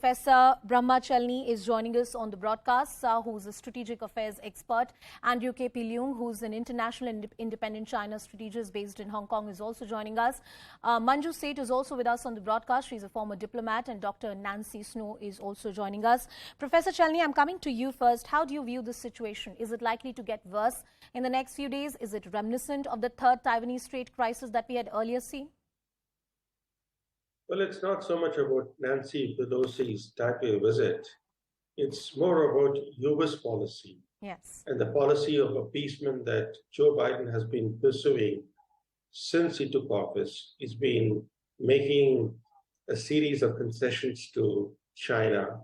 Professor Brahma Chellaney is joining us on the broadcast, who's a strategic affairs expert. Andrew K.P. Leung, who's an international independent China strategist based in Hong Kong, is also joining us. Manju Seth is also with us on the broadcast. She's a former diplomat. And Dr. Nancy Snow is also joining us. Professor Chellaney, I'm coming to you first. How do you view this situation? Is it likely to get worse in the next few days? Is it reminiscent of the third Taiwanese Strait crisis that we had earlier seen? Well, it's not so much about Nancy Pelosi's Taipei visit. It's more about U.S. policy. Yes. And the policy of appeasement that Joe Biden has been pursuing since he took office. He's been making a series of concessions to China.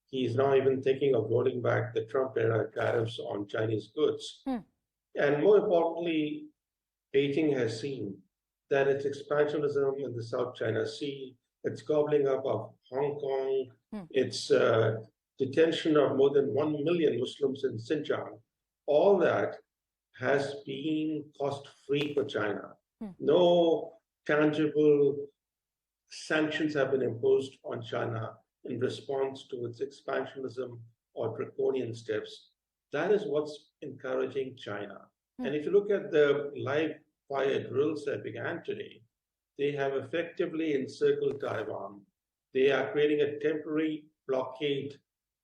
He's now even thinking of rolling back the Trump-era tariffs on Chinese goods. And more importantly, Beijing has seen that its expansionism in the South China Sea, its gobbling up of Hong Kong, its detention of more than 1 million Muslims in Xinjiang, all that has been cost-free for China. No tangible sanctions have been imposed on China in response to its expansionism or draconian steps. That is what's encouraging China. And if you look at the live fire drills that began today, they have effectively encircled Taiwan. They are creating a temporary blockade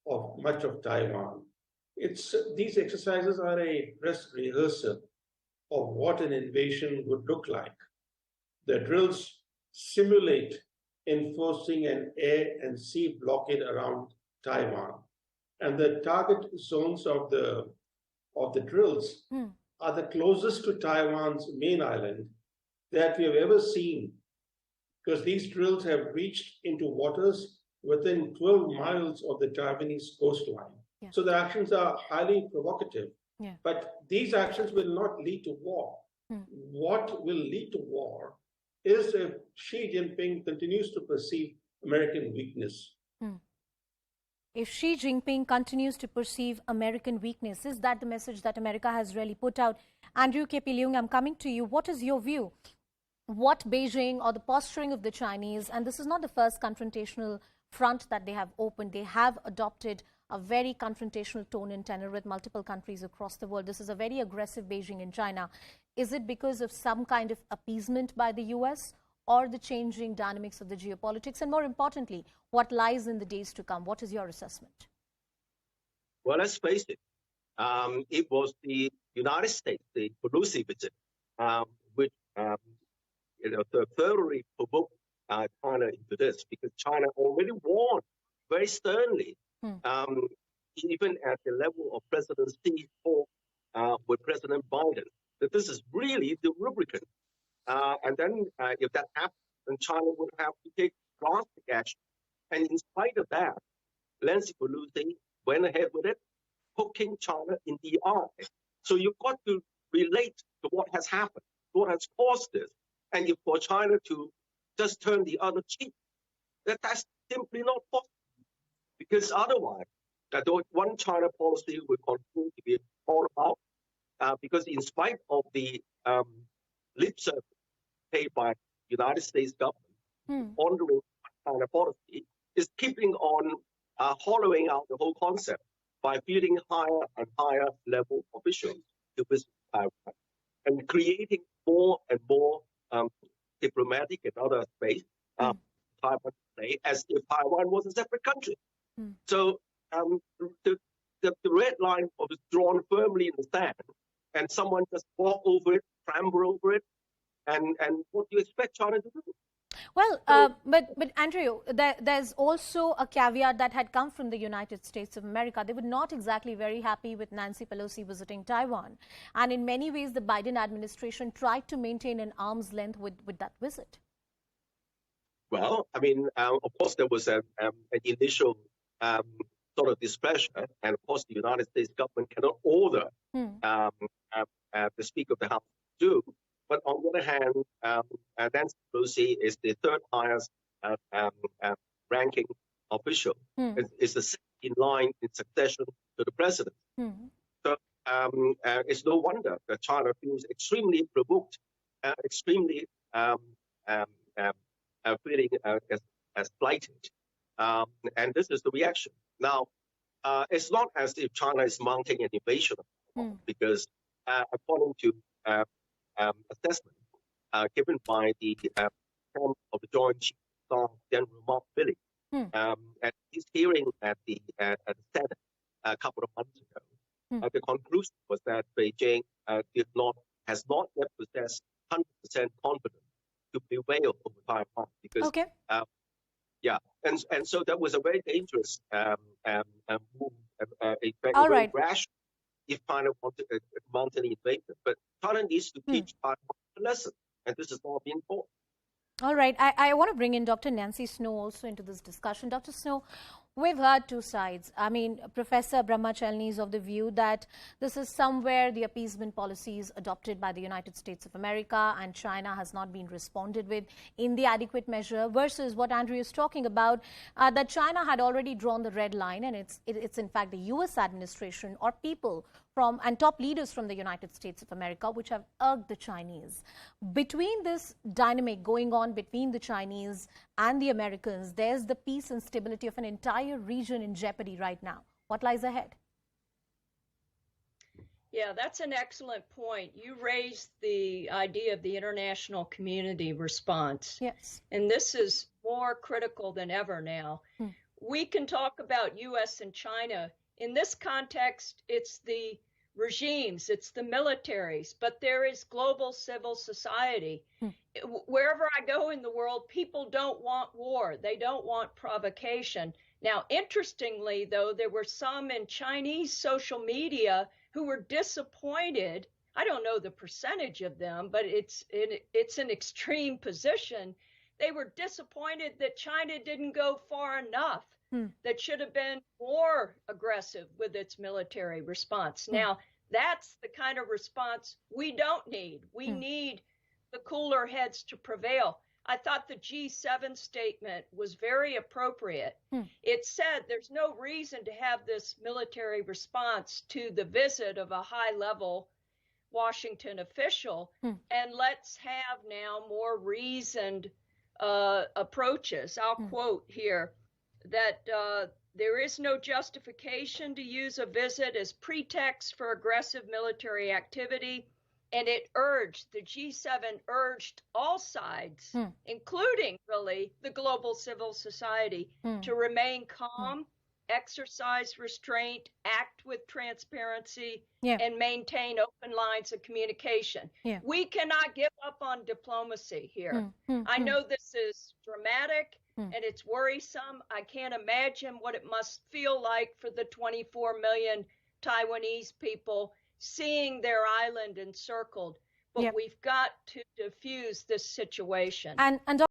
of much of Taiwan. These exercises are a dress rehearsal of what an invasion would look like. The drills simulate enforcing an air and sea blockade around Taiwan. And the target zones of the drills are the closest to Taiwan's main island that we have ever seen, because these drills have reached into waters within 12 miles of the Taiwanese coastline. So the actions are highly provocative. But these actions will not lead to war. What will lead to war is if Xi Jinping continues to perceive American weakness. If Xi Jinping continues to perceive American weakness, is that the message that America has really put out? Andrew K.P. Leung, I'm coming to you. What is your view? What Beijing or the posturing of the Chinese, and this is not the first confrontational front that they have opened, they have adopted a very confrontational tone and tenor with multiple countries across the world. This is a very aggressive Beijing in China. Is it because of some kind of appeasement by the U.S., or the changing dynamics of the geopolitics? And more importantly, what lies in the days to come? What is your assessment? Well, let's face it. It was the United States, the Pelosi visit, which thoroughly provoked China into this, because China already warned very sternly, even at the level of President Xi's talk with President Biden, that this is really the Rubicon. And then if that happens, then China would have to take drastic action. And in spite of that, Nancy Pelosi went ahead with it, poking China in the eye. So you've got to relate to what has happened, what has caused this. And if for China to just turn the other cheek, that's simply not possible. Because otherwise, the one China policy will continue to be all about. Because in spite of the lip service paid by the United States government, honoring China policy is keeping on hollowing out the whole concept by feeding higher and higher level officials to visit Taiwan and creating more and more diplomatic and other space Taiwan today, as if Taiwan was a separate country. So the red line was drawn firmly in the sand, and someone just walk over it, trample over it, and what do you expect China to do? Well, but Andrew, there's also a caveat that had come from the United States of America. They were not exactly very happy with Nancy Pelosi visiting Taiwan. And in many ways, the Biden administration tried to maintain an arm's length with that visit. Well, I mean, of course, there was an initial sort of displeasure. And of course, the United States government cannot order the Speaker of the House to do. But on the other hand, Nancy Pelosi is the third highest ranking official. It's the second in line in succession to the president. So it's no wonder that China feels extremely provoked, extremely feeling as slighted. And this is the reaction. Now, it's not as if China is mounting an invasion, because according to assessment given by the head of the Joint Chiefs of Staff, General Mark Milley, at his hearing at the Senate a couple of months ago, the conclusion was that Beijing has not yet possessed 100% confidence to prevail over Taiwan, because and so that was a very dangerous move, All right. very rash if China wanted to mount an invasion. But China needs to teach Taiwan a lesson, and this is not being taught. All right. I want to bring in Dr. Nancy Snow also into this discussion. Dr. Snow, we've heard two sides. I mean, Professor Brahma Chellaney is of the view that this is somewhere the appeasement policies adopted by the United States of America and China has not been responded with in the adequate measure, versus what Andrew is talking about, that China had already drawn the red line, and it's in fact the U.S. administration or people from and top leaders from the United States of America which have urged the Chinese. Between this dynamic going on between the Chinese and the Americans, there's the peace and stability of an entire region in jeopardy right now. What lies ahead? Yeah, that's an excellent point. You raised the idea of the international community response. Yes. And this is more critical than ever now. We can talk about U.S. and China. In this context, it's the regimes, it's the militaries, but there is global civil society. Wherever I go in the world, people don't want war. They don't want provocation. Now, interestingly, though, there were some in Chinese social media who were disappointed. I don't know the percentage of them, but it's an extreme position. They were disappointed that China didn't go far enough, that should have been more aggressive with its military response. Now, that's the kind of response we don't need. We need the cooler heads to prevail. I thought the G7 statement was very appropriate. It said there's no reason to have this military response to the visit of a high-level Washington official, and let's have now more reasoned approaches. I'll quote here that there is no justification to use a visit as pretext for aggressive military activity. And it urged, the G7 urged all sides, including really the global civil society, to remain calm, exercise restraint, act with transparency, and maintain open lines of communication. We cannot give up on diplomacy here. I know this is dramatic and it's worrisome. I can't imagine what it must feel like for the 24 million Taiwanese people seeing their island encircled. But we've got to diffuse this situation. And